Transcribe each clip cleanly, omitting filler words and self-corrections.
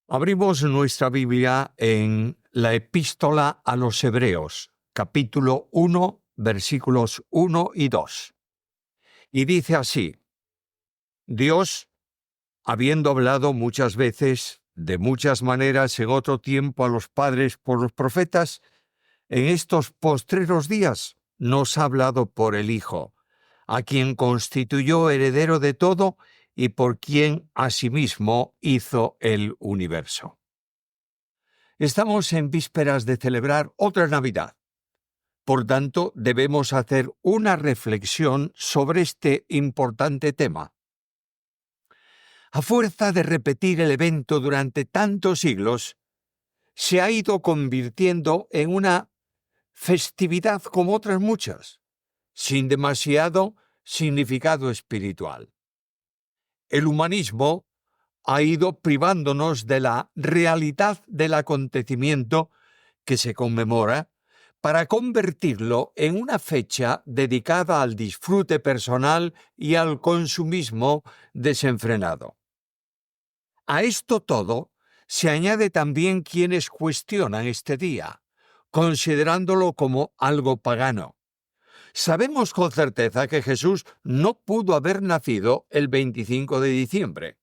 Abrimos nuestra Biblia en la Epístola a los Hebreos, capítulo 1, versículos 1 y 2. Y dice así: Dios, habiendo hablado muchas veces, de muchas maneras en otro tiempo a los padres por los profetas, en estos postreros días nos ha hablado por el Hijo, a quien constituyó heredero de todo y por quien asimismo hizo el universo. Estamos en vísperas de celebrar otra Navidad. Por tanto, debemos hacer una reflexión sobre este importante tema. A fuerza de repetir el evento durante tantos siglos, se ha ido convirtiendo en una festividad como otras muchas, sin demasiado significado espiritual. El humanismo ha ido privándonos de la realidad del acontecimiento que se conmemora para convertirlo en una fecha dedicada al disfrute personal y al consumismo desenfrenado. A esto todo se añade también quienes cuestionan este día, considerándolo como algo pagano. Sabemos con certeza que Jesús no pudo haber nacido el 25 de diciembre,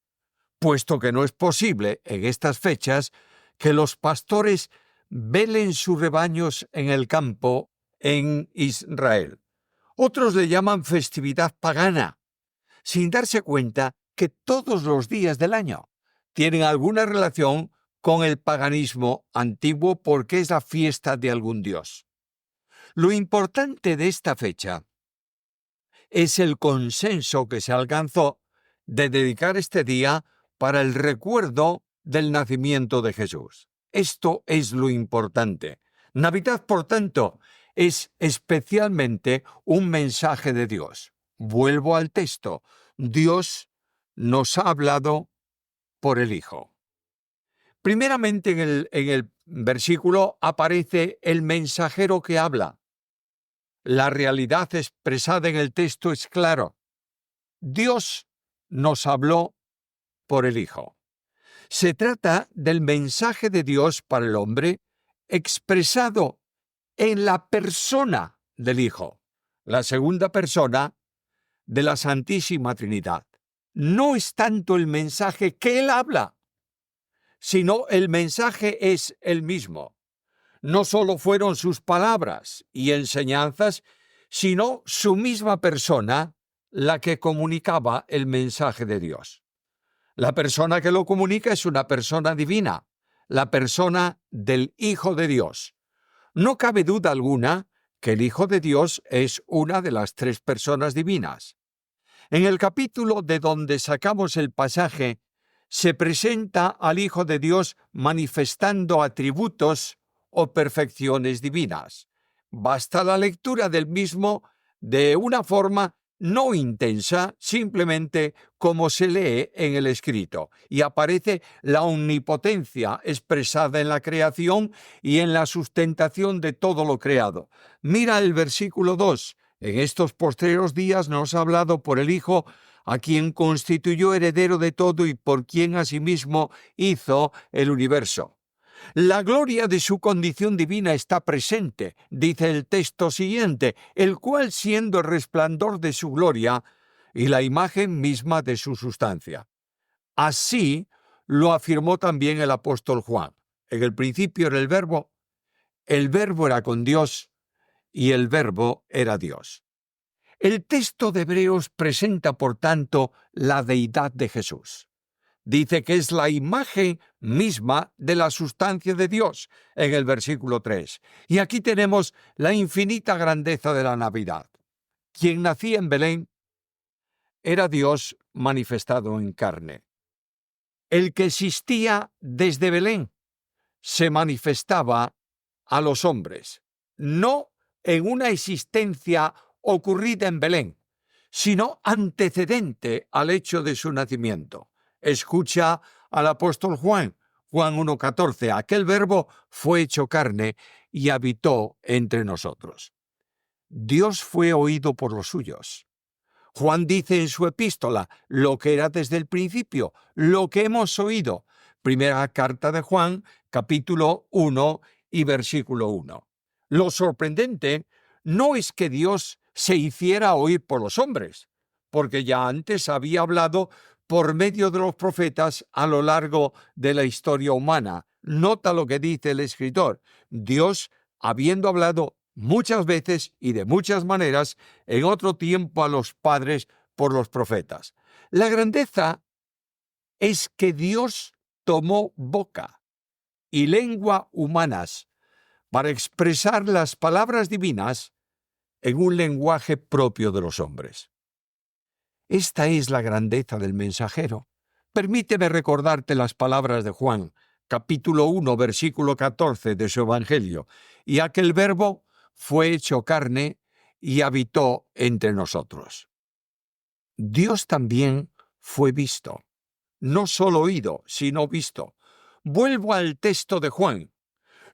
puesto que no es posible en estas fechas que los pastores velen sus rebaños en el campo en Israel. Otros le llaman festividad pagana, sin darse cuenta que todos los días del año tienen alguna relación con el paganismo antiguo porque es la fiesta de algún dios. Lo importante de esta fecha es el consenso que se alcanzó de dedicar este día para el recuerdo del nacimiento de Jesús. Esto es lo importante. Navidad, por tanto, es especialmente un mensaje de Dios. Vuelvo al texto. Dios nos ha hablado por el Hijo. Primeramente en el versículo aparece el mensajero que habla. La realidad expresada en el texto es claro. Dios nos habló por el Hijo. Se trata del mensaje de Dios para el hombre expresado en la persona del Hijo, la segunda persona de la Santísima Trinidad. No es tanto el mensaje que Él habla, sino el mensaje es el mismo. No solo fueron sus palabras y enseñanzas, sino su misma persona la que comunicaba el mensaje de Dios. La persona que lo comunica es una persona divina, la persona del Hijo de Dios. No cabe duda alguna que el Hijo de Dios es una de las tres personas divinas. En el capítulo de donde sacamos el pasaje, se presenta al Hijo de Dios manifestando atributos o perfecciones divinas. Basta la lectura del mismo de una forma no intensa, simplemente como se lee en el escrito, y aparece la omnipotencia expresada en la creación y en la sustentación de todo lo creado. Mira el versículo 2. En estos postreros días nos ha hablado por el Hijo, a quien constituyó heredero de todo y por quien asimismo hizo el universo. La gloria de su condición divina está presente, dice el texto siguiente, el cual siendo el resplandor de su gloria y la imagen misma de su sustancia. Así lo afirmó también el apóstol Juan. En el principio era el Verbo era con Dios y el Verbo era Dios. El texto de Hebreos presenta, por tanto, la deidad de Jesús. Dice que es la imagen misma de la sustancia de Dios en el versículo 3. Y aquí tenemos la infinita grandeza de la Navidad. Quien nacía en Belén era Dios manifestado en carne. El que existía desde Belén se manifestaba a los hombres, no en una existencia ocurrida en Belén, sino antecedente al hecho de su nacimiento. Escucha al apóstol Juan 1:14, aquel Verbo fue hecho carne y habitó entre nosotros. Dios fue oído por los suyos. Juan dice en su epístola, lo que era desde el principio, lo que hemos oído, Primera carta de Juan, capítulo 1 y versículo 1. Lo sorprendente no es que Dios se hiciera oír por los hombres, porque ya antes había hablado por medio de los profetas a lo largo de la historia humana. Nota lo que dice el escritor. Dios, habiendo hablado muchas veces y de muchas maneras en otro tiempo a los padres por los profetas. La grandeza es que Dios tomó boca y lengua humanas para expresar las palabras divinas en un lenguaje propio de los hombres. Esta es la grandeza del mensajero. Permíteme recordarte las palabras de Juan, capítulo 1, versículo 14 de su Evangelio. Y aquel verbo fue hecho carne y habitó entre nosotros. Dios también fue visto, no solo oído, sino visto. Vuelvo al texto de Juan.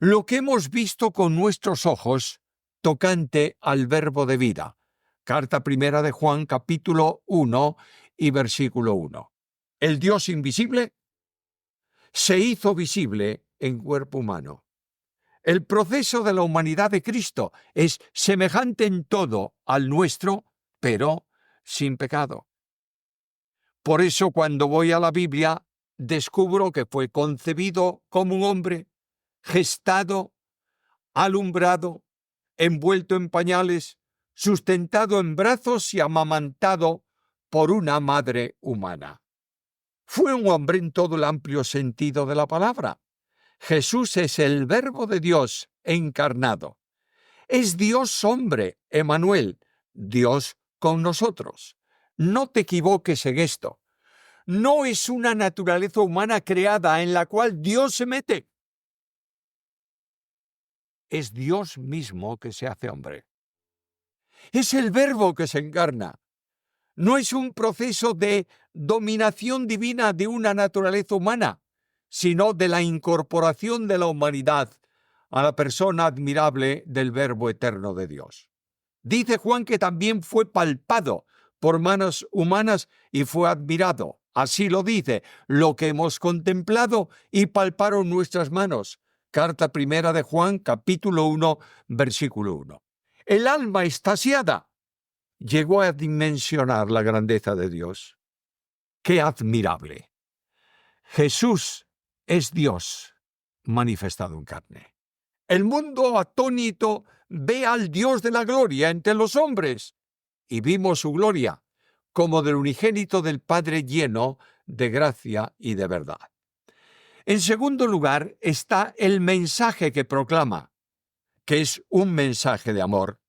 Lo que hemos visto con nuestros ojos tocante al verbo de vida. Carta primera de Juan, capítulo 1 y versículo 1. El Dios invisible se hizo visible en cuerpo humano. El proceso de la humanidad de Cristo es semejante en todo al nuestro, pero sin pecado. Por eso cuando voy a la Biblia, descubro que fue concebido como un hombre, gestado, alumbrado, envuelto en pañales, sustentado en brazos y amamantado por una madre humana. Fue un hombre en todo el amplio sentido de la palabra. Jesús es el Verbo de Dios encarnado. Es Dios hombre, Emmanuel, Dios con nosotros. No te equivoques en esto. No es una naturaleza humana creada en la cual Dios se mete. Es Dios mismo que se hace hombre. Es el Verbo que se encarna. No es un proceso de dominación divina de una naturaleza humana, sino de la incorporación de la humanidad a la persona admirable del Verbo eterno de Dios. Dice Juan que también fue palpado por manos humanas y fue admirado. Así lo dice, lo que hemos contemplado y palparon nuestras manos. Carta primera de Juan, capítulo 1, versículo 1. El alma extasiada llegó a dimensionar la grandeza de Dios. ¡Qué admirable! Jesús es Dios manifestado en carne. El mundo atónito ve al Dios de la gloria entre los hombres y vimos su gloria como del unigénito del Padre lleno de gracia y de verdad. En segundo lugar está el mensaje que proclama, que es un mensaje de amor.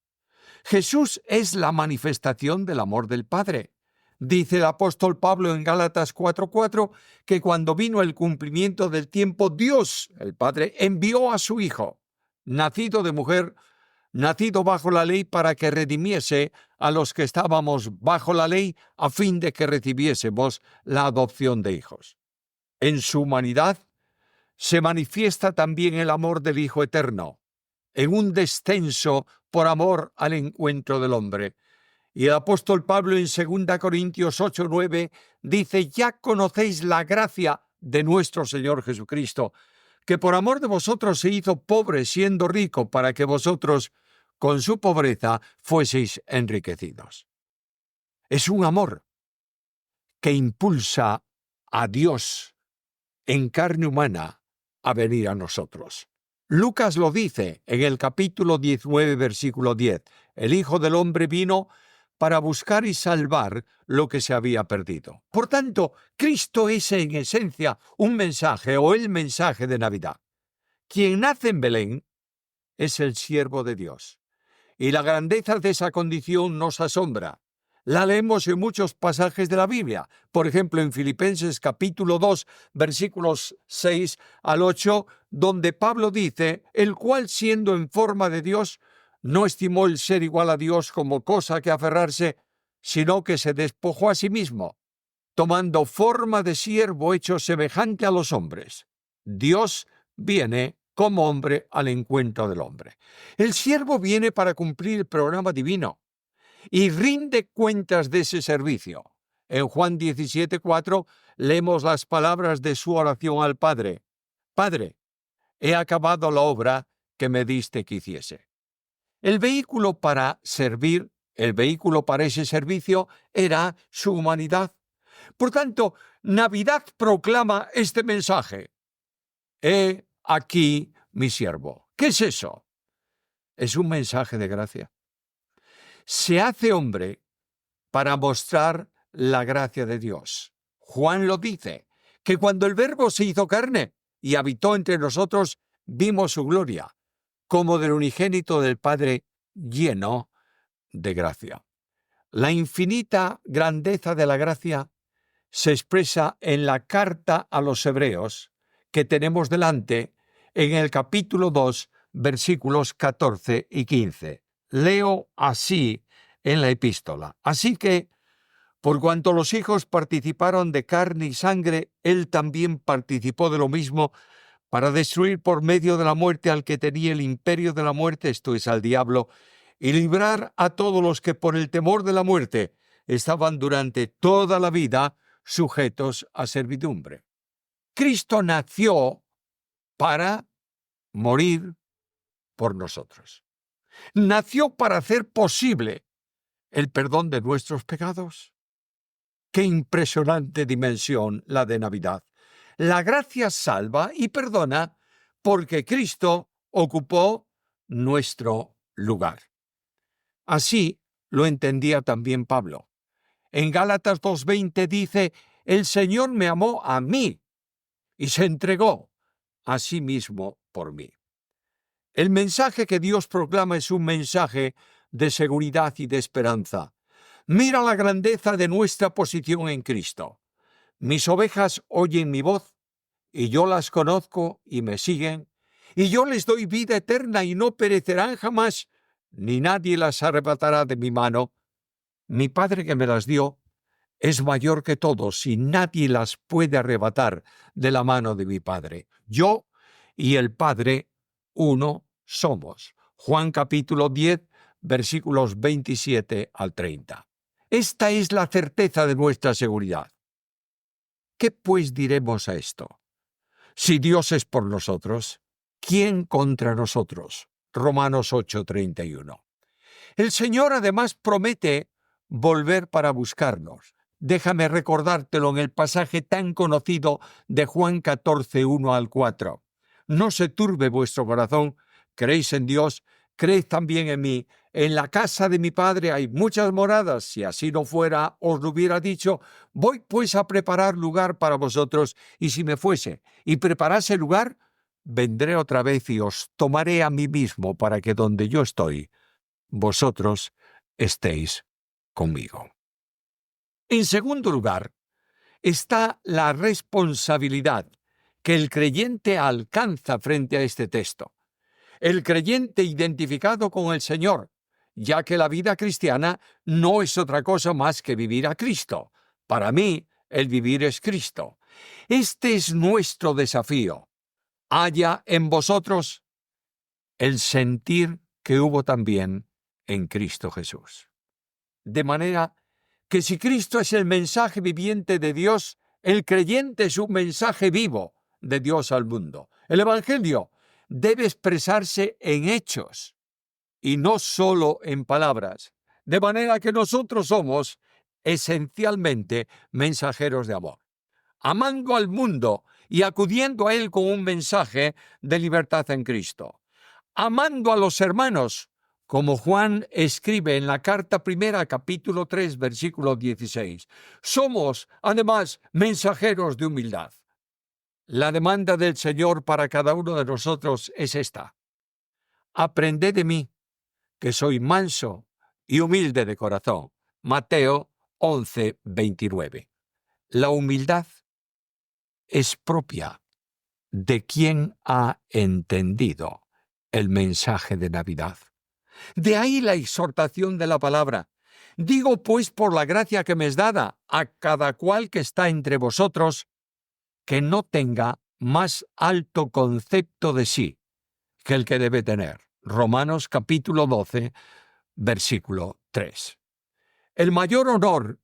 Jesús es la manifestación del amor del Padre. Dice el apóstol Pablo en Gálatas 4:4 que cuando vino el cumplimiento del tiempo, Dios, el Padre, envió a su Hijo, nacido de mujer, nacido bajo la ley, para que redimiese a los que estábamos bajo la ley, a fin de que recibiésemos la adopción de hijos. En su humanidad se manifiesta también el amor del Hijo eterno, en un descenso por amor al encuentro del hombre. Y el apóstol Pablo en 2 Corintios 8:9 dice: ya conocéis la gracia de nuestro Señor Jesucristo, que por amor de vosotros se hizo pobre siendo rico, para que vosotros con su pobreza fueseis enriquecidos. Es un amor que impulsa a Dios en carne humana a venir a nosotros. Lucas lo dice en el capítulo 19, versículo 10. El Hijo del Hombre vino para buscar y salvar lo que se había perdido. Por tanto, Cristo es en esencia un mensaje o el mensaje de Navidad. Quien nace en Belén es el siervo de Dios. Y la grandeza de esa condición nos asombra. La leemos en muchos pasajes de la Biblia. Por ejemplo, en Filipenses capítulo 2, versículos 6 al 8, donde Pablo dice: el cual, siendo en forma de Dios, no estimó el ser igual a Dios como cosa que aferrarse, sino que se despojó a sí mismo, tomando forma de siervo hecho semejante a los hombres. Dios viene como hombre al encuentro del hombre. El siervo viene para cumplir el programa divino y rinde cuentas de ese servicio. En Juan 17:4 leemos las palabras de su oración al Padre. Padre, he acabado la obra que me diste que hiciese. El vehículo para servir, el vehículo para ese servicio era su humanidad. Por tanto, Navidad proclama este mensaje. He aquí mi siervo. ¿Qué es eso? Es un mensaje de gracia. Se hace hombre para mostrar la gracia de Dios. Juan lo dice, que cuando el Verbo se hizo carne y habitó entre nosotros, vimos su gloria, como del unigénito del Padre, lleno de gracia. La infinita grandeza de la gracia se expresa en la carta a los Hebreos que tenemos delante en el capítulo 2, versículos 14 y 15. Leo así en la epístola. Así que, por cuanto los hijos participaron de carne y sangre, él también participó de lo mismo para destruir por medio de la muerte al que tenía el imperio de la muerte, esto es, al diablo, y librar a todos los que por el temor de la muerte estaban durante toda la vida sujetos a servidumbre. Cristo nació para morir por nosotros. Nació para hacer posible el perdón de nuestros pecados. ¡Qué impresionante dimensión la de Navidad! La gracia salva y perdona porque Cristo ocupó nuestro lugar. Así lo entendía también Pablo. En Gálatas 2:20 dice, el Señor me amó a mí y se entregó a sí mismo por mí. El mensaje que Dios proclama es un mensaje de seguridad y de esperanza. Mira la grandeza de nuestra posición en Cristo. Mis ovejas oyen mi voz, y yo las conozco y me siguen, y yo les doy vida eterna y no perecerán jamás, ni nadie las arrebatará de mi mano. Mi Padre que me las dio es mayor que todos y nadie las puede arrebatar de la mano de mi Padre. Yo y el Padre uno somos. Juan capítulo 10, versículos 27 al 30. Esta es la certeza de nuestra seguridad. ¿Qué pues diremos a esto? Si Dios es por nosotros, ¿quién contra nosotros? Romanos 8:31. El Señor además promete volver para buscarnos. Déjame recordártelo en el pasaje tan conocido de Juan 14, 1 al 4. No se turbe vuestro corazón, creéis en Dios, creed también en mí. En la casa de mi Padre hay muchas moradas, si así no fuera, os lo hubiera dicho. Voy pues a preparar lugar para vosotros, y si me fuese y preparase lugar, vendré otra vez y os tomaré a mí mismo, para que donde yo estoy, vosotros estéis conmigo. En segundo lugar, está la responsabilidad que el creyente alcanza frente a este texto. El creyente identificado con el Señor, ya que la vida cristiana no es otra cosa más que vivir a Cristo. Para mí, el vivir es Cristo. Este es nuestro desafío. Haya en vosotros el sentir que hubo también en Cristo Jesús. De manera que si Cristo es el mensaje viviente de Dios, el creyente es un mensaje vivo de Dios al mundo. El Evangelio debe expresarse en hechos y no solo en palabras, de manera que nosotros somos esencialmente mensajeros de amor, amando al mundo y acudiendo a él con un mensaje de libertad en Cristo, amando a los hermanos, como Juan escribe en la carta primera, capítulo 3, versículo 16. Somos, además, mensajeros de humildad. La demanda del Señor para cada uno de nosotros es esta. Aprended de mí, que soy manso y humilde de corazón. Mateo 11, 29. La humildad es propia de quien ha entendido el mensaje de Navidad. De ahí la exhortación de la palabra. Digo pues por la gracia que me es dada a cada cual que está entre vosotros, que no tenga más alto concepto de sí que el que debe tener. Romanos capítulo 12, 3. versículo 3. El mayor honor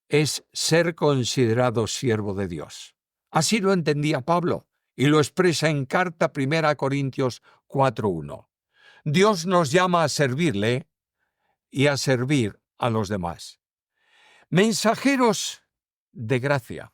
es ser considerado siervo de Dios. Así lo entendía Pablo y lo expresa en carta 1 Corintios 4:1. Dios nos llama a servirle y a servir a los demás. Mensajeros de gracia,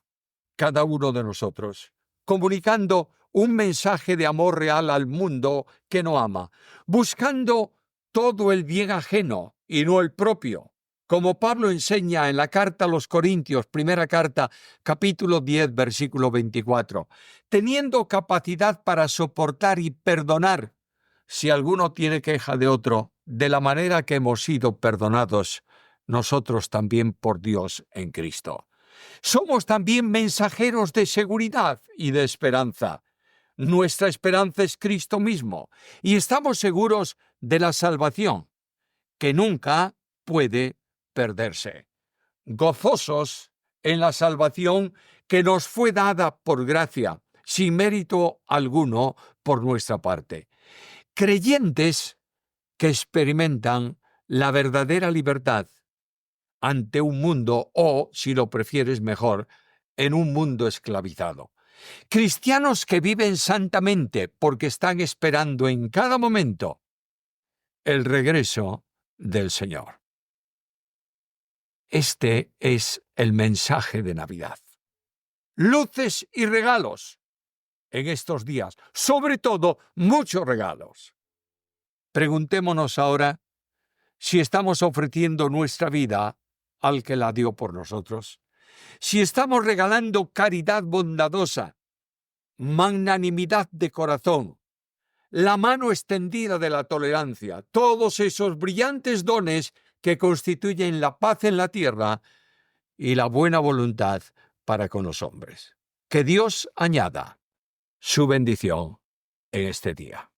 cada uno de nosotros, comunicando un mensaje de amor real al mundo que no ama, buscando todo el bien ajeno y no el propio, como Pablo enseña en la carta a los Corintios, primera carta, capítulo 10, versículo 24, teniendo capacidad para soportar y perdonar si alguno tiene queja de otro, de la manera que hemos sido perdonados nosotros también por Dios en Cristo. Somos también mensajeros de seguridad y de esperanza. Nuestra esperanza es Cristo mismo y estamos seguros de la salvación, que nunca puede perderse. Gozosos en la salvación que nos fue dada por gracia, sin mérito alguno por nuestra parte. Creyentes que experimentan la verdadera libertad ante un mundo, o, si lo prefieres mejor, en un mundo esclavizado. Cristianos que viven santamente porque están esperando en cada momento el regreso del Señor. Este es el mensaje de Navidad. Luces y regalos en estos días, sobre todo muchos regalos. Preguntémonos ahora si estamos ofreciendo nuestra vida al que la dio por nosotros, si estamos regalando caridad bondadosa, magnanimidad de corazón, la mano extendida de la tolerancia, todos esos brillantes dones que constituyen la paz en la tierra y la buena voluntad para con los hombres. Que Dios añada su bendición en este día.